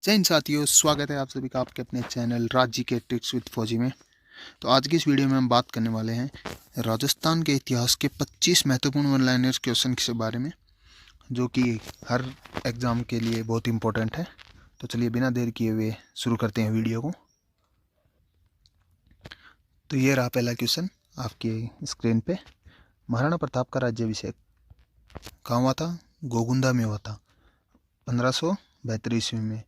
जय हिंद साथियों, स्वागत है आप सभी का आपके अपने चैनल राज के टिप्स विद फौजी में। तो आज की इस वीडियो में हम बात करने वाले हैं राजस्थान के इतिहास के 25 महत्वपूर्ण वन लाइनर्स क्वेश्चन के बारे में, जो कि हर एग्ज़ाम के लिए बहुत इंपॉर्टेंट है। तो चलिए बिना देर किए हुए शुरू करते हैं वीडियो को। तो ये रहा पहला क्वेश्चन आपकी स्क्रीन पे। महाराणा प्रताप का राज्याभिषेक कहाँ हुआ था? गोगुंदा में हुआ था 1572 ईस्वी में।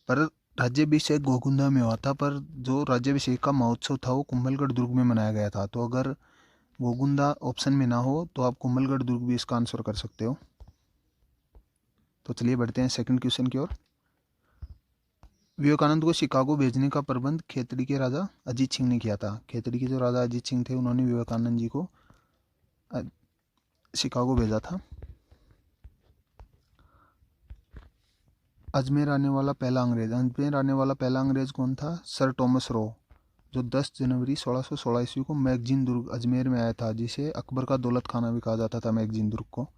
पर राज्याभिषेक गोगुंदा में हुआ था, पर जो राज्याभिषेक का महोत्सव था वो कुंभलगढ़ दुर्ग में मनाया गया था। तो अगर गोगुंदा ऑप्शन में ना हो तो आप कुंभलगढ़ दुर्ग भी इसका आंसर कर सकते हो। तो चलिए बढ़ते हैं सेकंड क्वेश्चन की ओर। विवेकानंद को शिकागो भेजने का प्रबंध खेतड़ी के राजा अजीत सिंह ने किया था। खेतड़ी के जो राजा अजीत सिंह थे उन्होंने विवेकानंद जी को शिकागो भेजा था। अजमेर आने वाला पहला अंग्रेज कौन था? सर टॉमस रो, जो 10 जनवरी 1616 ईस्वी को मैगजीन दुर्ग अजमेर में आया था, जिसे अकबर का दौलत खाना भी कहा जाता था मैगजीन दुर्ग को।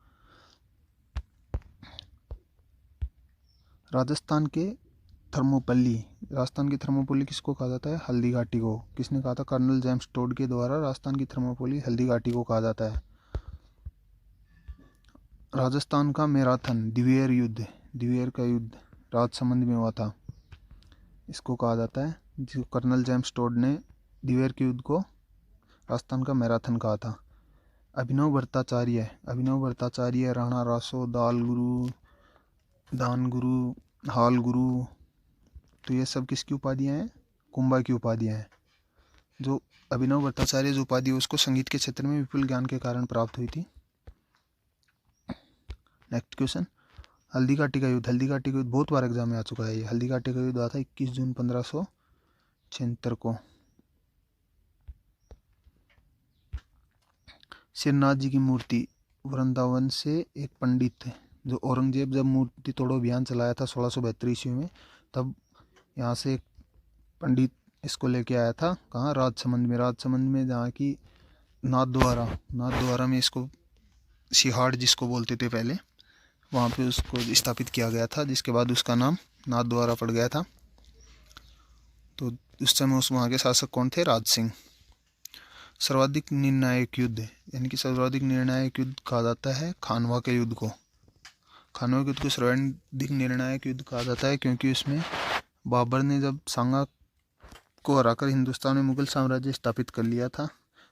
राजस्थान के थर्मोपल्ली किसको कहा जाता है? हल्दी घाटी को। किसने कहा था? कर्नल जेम्स टोड के द्वारा राजस्थान की थर्मोपल्ली हल्दी घाटी को कहा जाता है। राजस्थान का मैराथन दिवेर का युद्ध राजसमंद में हुआ था, इसको कहा जाता है। जो कर्नल जेम्स टोड ने दिवेर के युद्ध को राजस्थान का मैराथन कहा था। अभिनव भट्टाचार्य, राणा रासो, दान गुरु, हाल गुरु, तो ये सब किसकी उपाधियाँ हैं? कुंभा की उपाधियाँ हैं। जो अभिनव भट्टाचार्य जो उपाधि है उसको संगीत के क्षेत्र में विपुल ज्ञान के कारण प्राप्त हुई थी। नेक्स्ट क्वेश्चन, हल्दी घाटी का युद्ध बहुत बार एग्जाम में आ चुका है। ये हल्दी घाटी का युद्ध हुआ था 21 जून 1576 को। श्रीनाथ जी की मूर्ति, वृंदावन से एक पंडित, जो औरंगजेब जब मूर्ति तोड़ो अभियान चलाया था 1672 ईस्वी में, तब यहाँ से एक पंडित इसको लेके आया था। कहाँ? राजसमंद में जहाँ की नाथद्वारा में इसको सिहाड़ जिसको बोलते थे पहले, वहाँ पे उसको स्थापित किया गया था, जिसके बाद उसका नाम नाथद्वारा पड़ गया था। तो उस समय वहाँ के शासक कौन थे? राज सिंह। सर्वाधिक निर्णायक युद्ध कहा जाता है खानवा के युद्ध को। खानवा के युद्ध को सर्वाधिक निर्णायक युद्ध कहा जाता है, क्योंकि उसमें बाबर ने जब सांगा को हराकर हिंदुस्तान में मुगल साम्राज्य स्थापित कर लिया था,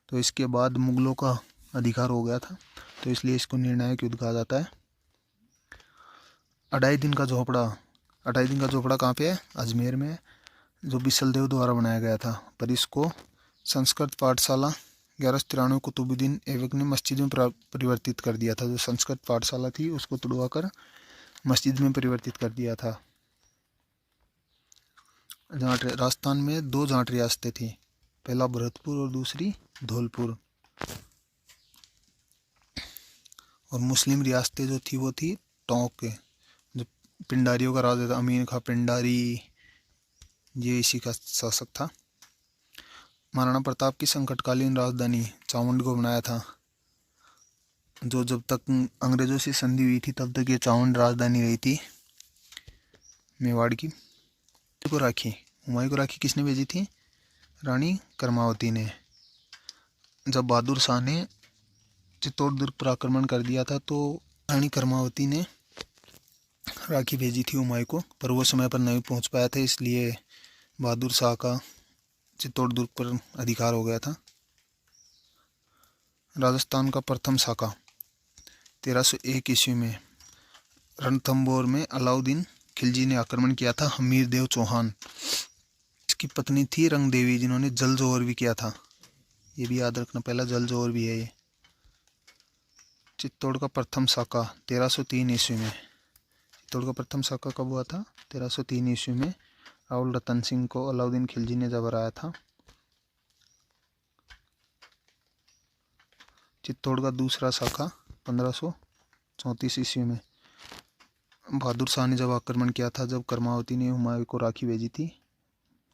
तो इसके बाद मुगलों का अधिकार हो गया था, तो इसलिए इसको निर्णायक युद्ध कहा जाता है। अढ़ाई दिन का झोपड़ा कहाँ पे है? अजमेर में, जो बिसलदेव द्वारा बनाया गया था। पर इसको संस्कृत पाठशाला 1193 कुतुबुद्दीन ऐबक ने मस्जिद में परिवर्तित कर दिया था। जो संस्कृत पाठशाला थी उसको तुड़वाकर मस्जिद में परिवर्तित कर दिया था। राजस्थान में 2 जाट रियासतें थी, पहला भरतपुर और दूसरी धौलपुर। और मुस्लिम रियासतें जो थी वो थी टोंक, जो पिंडारियों का राजा था, अमीर खां पिंडारी, ये इसी का शासक था। महाराणा प्रताप की संकटकालीन राजधानी चामुंड को बनाया था। जो जब तक अंग्रेजों से संधि हुई थी तब तक ये चामुंड राजधानी रही थी मेवाड़ की। हुमायूं को राखी किसने भेजी थी? रानी कर्मावती ने। जब बहादुर शाह ने चित्तौड़ दुर्ग पर आक्रमण कर दिया था तो रानी कर्मावती ने राखी भेजी थी हुमायूं को, पर वो समय पर नहीं पहुंच पाया था, इसलिए बहादुर शाह का चित्तौड़ दुर्ग पर अधिकार हो गया था। राजस्थान का प्रथम शाका 1301 ईस्वी में रणथंभौर में अलाउद्दीन खिलजी ने आक्रमण किया था। हमीर देव चौहान, इसकी पत्नी थी रंग देवी, जिन्होंने जल जोहर भी किया था। ये भी याद रखना, पहला जल जोहर भी है ये। चित्तौड़ का प्रथम शाका 1303 ईस्वी में। चित्तौड़ का प्रथम शाका कब हुआ था? 1303 ईस्वी में। राहुल रतन सिंह को अलाउद्दीन खिलजी ने जब हराया था। चित्तौड़ का दूसरा शाखा 1534 ईस्वी में। बहादुर शाह ने जब आक्रमण किया था, जब कर्मावती ने हुमायूं को राखी भेजी थी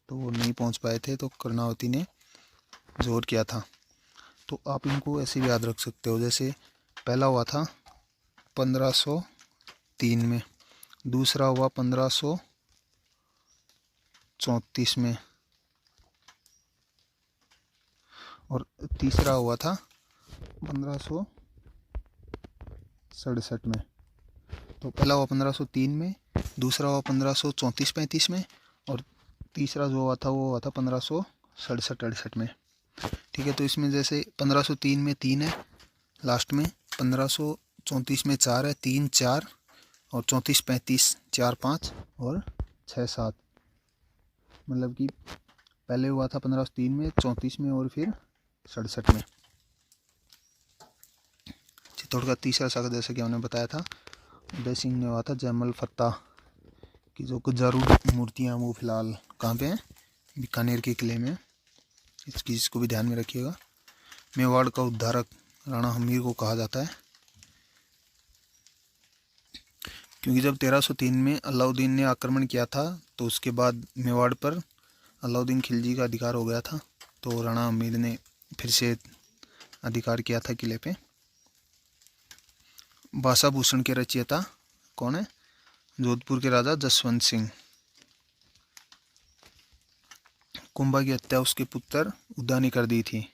तो वो नहीं पहुंच पाए थे, तो कर्मावती ने जोर किया था। तो आप इनको ऐसे भी याद रख सकते हो, जैसे पहला हुआ था 1503 में, दूसरा हुआ 1534 1534 में, और तीसरा हुआ था 1567 में। तो पहला हुआ 1503 में, दूसरा हुआ 1534-35 में, और तीसरा जो हुआ था वो हुआ था 1567-68 में। ठीक है, तो इसमें जैसे 1503 में 3 है लास्ट में, 1534 में 4 है, 3 4, और 34-35 4 5 और 6 7, मतलब कि पहले हुआ था 1503 में, 34 में और फिर 67 में। चित्तौड़ का तीसरा शासक जैसे कि हमने बताया था उदय सिंह ने हुआ था। जयमल फत्ता की जो कुछ जरूर मूर्तियाँ वो फिलहाल कहाँ पे हैं, बीकानेर के किले में, इसको भी ध्यान में रखिएगा। मेवाड़ का उद्धारक राणा हमीर को कहा जाता है, क्योंकि जब 1303 में अलाउद्दीन ने आक्रमण किया था तो उसके बाद मेवाड़ पर अलाउद्दीन खिलजी का अधिकार हो गया था, तो राणा हमीर ने फिर से अधिकार किया था किले पे। भाषा भूषण के रचयिता कौन है? जोधपुर के राजा जसवंत सिंह। कुंभा की हत्या उसके पुत्र उदा ने कर दी थी।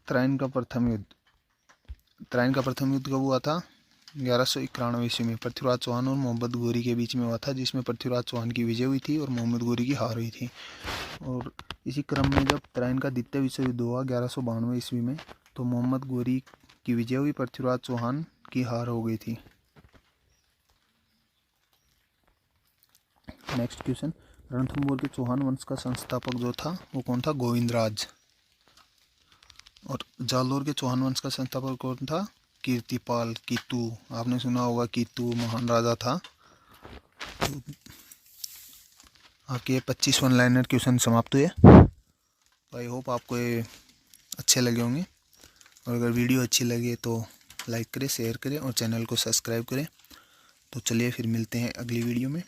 त्राइन का प्रथम युद्ध कब हुआ था? 1191 ईस्वी में पृथ्वीराज चौहान और मोहम्मद गोरी के बीच में हुआ था, जिसमें पृथ्वीराज चौहान की विजय हुई थी और मोहम्मद गोरी की हार हुई थी। और इसी क्रम में जब त्राइन का द्वितीय विश्व युद्ध हुआ 1192 ईस्वी में, तो मोहम्मद गोरी की विजय हुई, पृथ्वीराज चौहान की हार हो गई थी। नेक्स्ट क्वेश्चन, रणथंभौर के चौहान वंश का संस्थापक जो था वो कौन था? गोविंदराज। और जालोर के चौहान वंश का संस्थापक कौन था? कीर्तिपाल कीतू। आपने सुना होगा कीतू महान राजा था। तो आपके 25 वन लाइनर क्वेश्चन समाप्त हुए। आई होप आपको ये अच्छे लगे होंगे, और अगर वीडियो अच्छी लगे तो लाइक करें, शेयर करें और चैनल को सब्सक्राइब करें। तो चलिए फिर मिलते हैं अगली वीडियो में,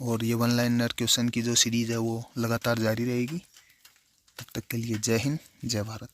और ये वन लाइनर क्वेश्चन की जो सीरीज़ है वो लगातार जारी रहेगी। तब तक के लिए जय हिंद, जय भारत।